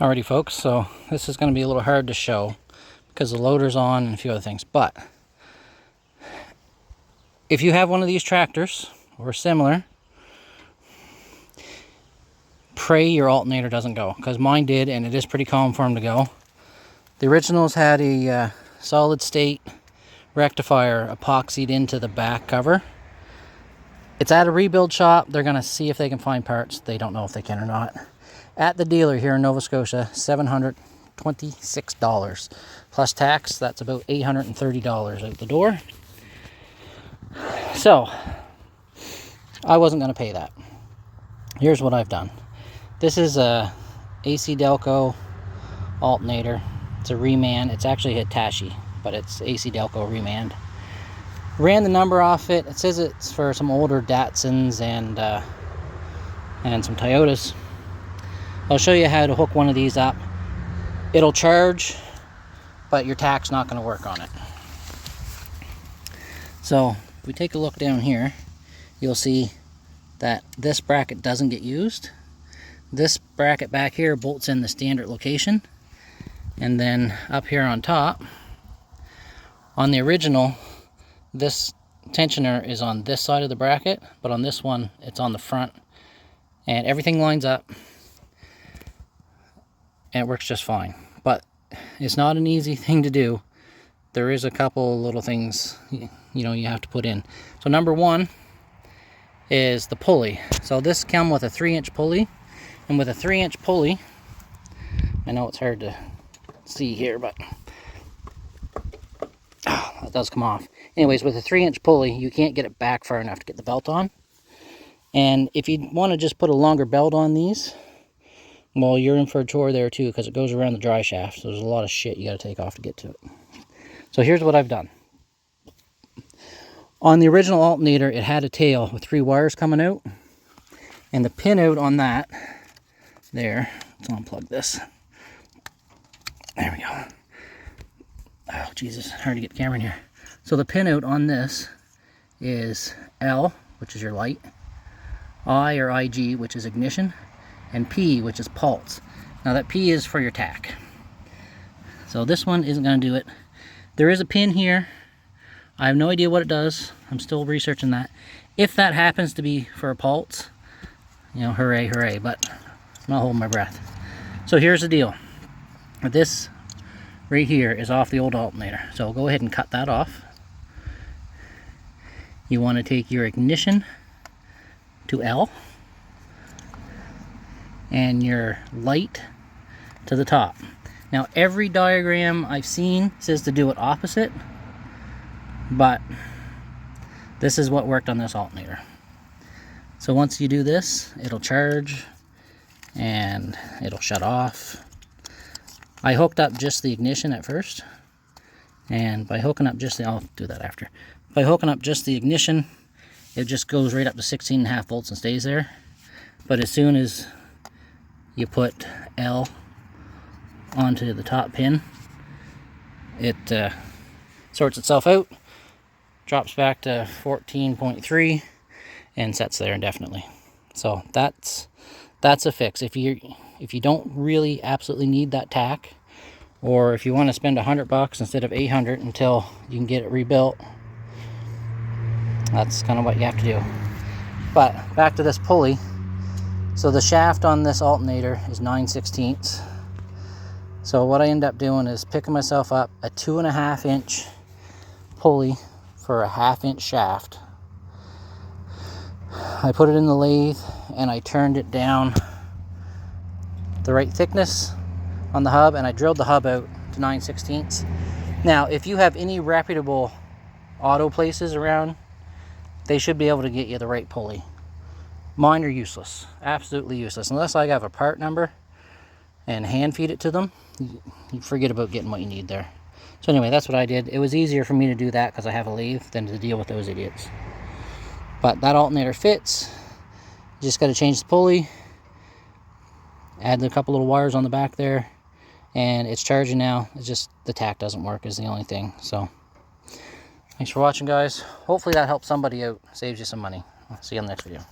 Alrighty folks, so this is going to be a little hard to show because the loader's on and a few other things, but if you have one of these tractors or similar, pray your alternator doesn't go, because mine did, and it is pretty common for them to go. The originals had a solid state rectifier epoxied into the back cover. It's at a rebuild shop. They're going to see if they can find parts. They don't know if they can or not. At the dealer here in Nova Scotia, $726 plus tax. That's about $830 out the door. So I wasn't going to pay that. Here's what I've done. This is a AC Delco alternator. It's a Reman. It's actually Hitachi, but it's AC Delco Reman. Ran the number off it. It says it's for some older Datsuns and some Toyotas. I'll show you how to hook one of these up. It'll charge, but your tach's not going to work on it. So if we take a look down here, you'll see that this bracket doesn't get used. This bracket back here bolts in the standard location, and then up here on top, on the original, this tensioner is on this side of the bracket, but on this one it's on the front, and everything lines up and it works just fine. But it's not an easy thing to do. There is a couple little things you have to put in. So number one is the pulley. So this comes with a 3-inch pulley, and with a 3-inch pulley, I know it's hard to see here, but that does come off. Anyways, with a 3-inch pulley, you can't get it back far enough to get the belt on. And if you want to just put a longer belt on these, well, you're in for a chore there too, because it goes around the dry shaft. So there's a lot of shit you got to take off to get to it. So here's what I've done. On the original alternator, it had a tail with 3 wires coming out. And the pin out on that, there, let's unplug this. There we go. Oh, Jesus, hard to get the camera in here. So the pin out on this is L, which is your light, I or IG, which is ignition, and P, which is pulse. Now that P is for your tach. So this one isn't going to do it. There is a pin here. I have no idea what it does. I'm still researching that. If that happens to be for a pulse, hooray, hooray, but I'm not holding my breath. So here's the deal. This right here is off the old alternator. So I'll go ahead and cut that off. You want to take your ignition to L and your light to the top. Now every diagram I've seen says to do it opposite, but this is what worked on this alternator. So once you do this, it'll charge and it'll shut off. I hooked up just the ignition at first, and by hooking up just the, I'll do that after. By hooking up just the ignition, it just goes right up to 16.5 volts and stays there. But as soon as you put L onto the top pin, it sorts itself out, drops back to 14.3, and sets there indefinitely. So that's a fix. If you don't really absolutely need that tach, or if you want to spend $100 instead of $800 until you can get it rebuilt, that's kind of what you have to do. But back to this pulley. So the shaft on this alternator is 9/16. So what I end up doing is picking myself up a 2.5-inch pulley for a 1/2-inch shaft. I put it in the lathe and I turned it down the right thickness on the hub, and I drilled the hub out to 9/16. Now, if you have any reputable auto places around, they should be able to get you the right pulley. Mine are useless, absolutely useless. Unless I have a part number and hand feed it to them, you forget about getting what you need there. So anyway, that's what I did. It was easier for me to do that because I have a lathe than to deal with those idiots. But that alternator fits. You just got to change the pulley, add a couple little wires on the back there, and it's charging now. It's just the tach doesn't work is the only thing. So thanks for watching, guys. Hopefully that helps somebody out, saves you some money. I'll see you on the next video.